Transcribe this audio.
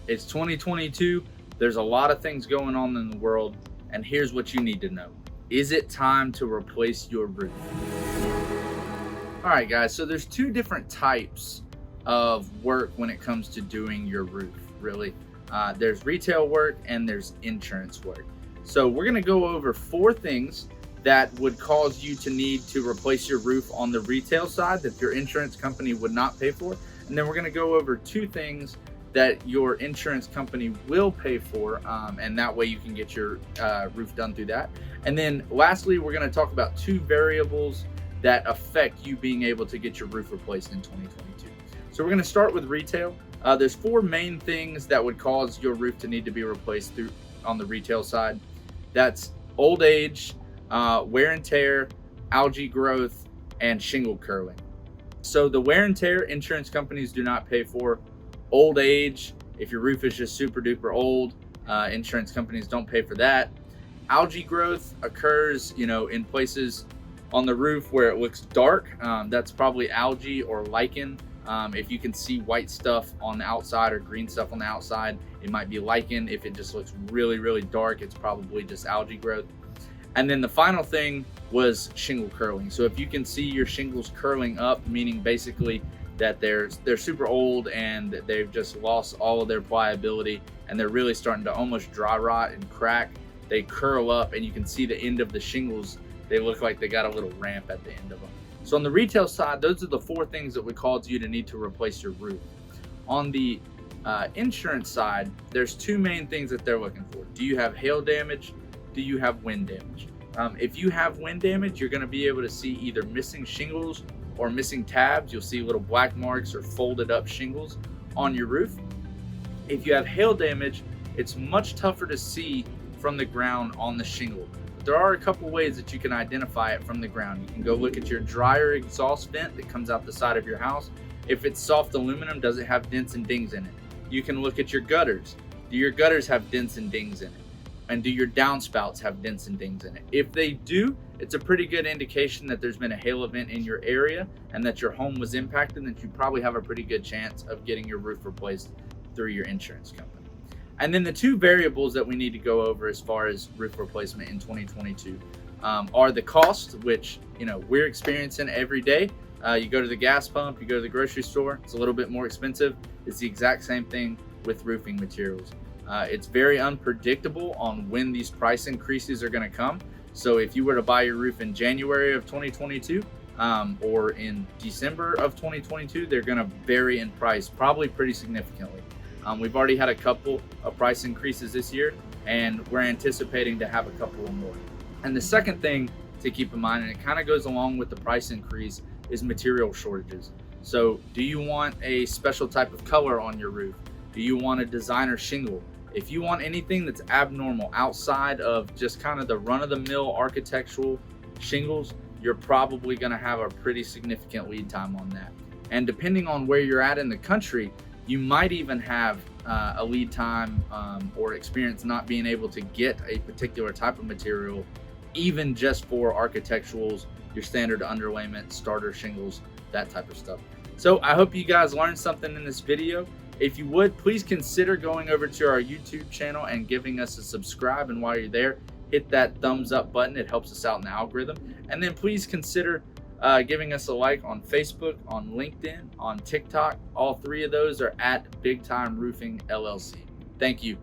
It's 2022. There's a lot of things going on in the world, and here's what you need to know. Is it time to replace your roof? All right, guys, so there's two different types of work when it comes to doing your roof, really. There's retail work and there's insurance work. So we're going to go over four things that would cause you to need to replace your roof on the retail side that your insurance company would not pay for. And then we're going to go over two things that your insurance company will pay for, and that way you can get your roof done through that. And then lastly, we're going to talk about two variables that affect you being able to get your roof replaced in 2022. So we're going to start with retail. There's four main things that would cause your roof to need to be replaced on the retail side. That's old age, wear and tear, algae growth, and shingle curling. So the wear and tear, insurance companies do not pay for. Old age, if your roof is just super duper old, insurance companies don't pay for that. Algae growth occurs, in places on the roof where it looks dark. That's probably algae or lichen. If you can see white stuff on the outside or green stuff on the outside, it might be lichen. If it just looks really, really dark, it's probably just algae growth. And then the final thing was shingle curling. So if you can see your shingles curling up, meaning basically that they're super old and they've just lost all of their pliability and they're really starting to almost dry rot and crack, they curl up and you can see the end of the shingles. They look like they got a little ramp at the end of them. So on the retail side, those are the four things that would cause you to need to replace your roof. On the insurance side, there's two main things that they're looking for. Do you have hail damage? Do you have wind damage? If you have wind damage, you're going to be able to see either missing shingles or missing tabs. You'll see little black marks or folded up shingles on your roof. If you have hail damage, it's much tougher to see from the ground on the shingle. But there are a couple ways that you can identify it from the ground. You can go look at your dryer exhaust vent that comes out the side of your house. If it's soft aluminum, does it have dents and dings in it? You can look at your gutters. Do your gutters have dents and dings in it? And do your downspouts have dents and dings in it? If they do, it's a pretty good indication that there's been a hail event in your area and that your home was impacted, and that you probably have a pretty good chance of getting your roof replaced through your insurance company. And then the two variables that we need to go over as far as roof replacement in 2022 are the cost, which we're experiencing every day. You go to the gas pump, you go to the grocery store, it's a little bit more expensive. It's the exact same thing with roofing materials. It's very unpredictable on when these price increases are going to come. So if you were to buy your roof in January of 2022 or in December of 2022, they're going to vary in price probably pretty significantly. We've already had a couple of price increases this year, and we're anticipating to have a couple more. And the second thing to keep in mind, and it kind of goes along with the price increase, is material shortages. So do you want a special type of color on your roof? Do you want a designer shingle? If you want anything that's abnormal outside of just kind of the run-of-the-mill architectural shingles, you're probably going to have a pretty significant lead time on that. And depending on where you're at in the country, you might even have a lead time or experience not being able to get a particular type of material, even just for architecturals, your standard underlayment, starter shingles, that type of stuff. So I hope you guys learned something in this video. If you would, please consider going over to our YouTube channel and giving us a subscribe. And while you're there, hit that thumbs up button. It helps us out in the algorithm. And then please consider giving us a like on Facebook, on LinkedIn, on TikTok. All three of those are at Big Time Roofing LLC. Thank you.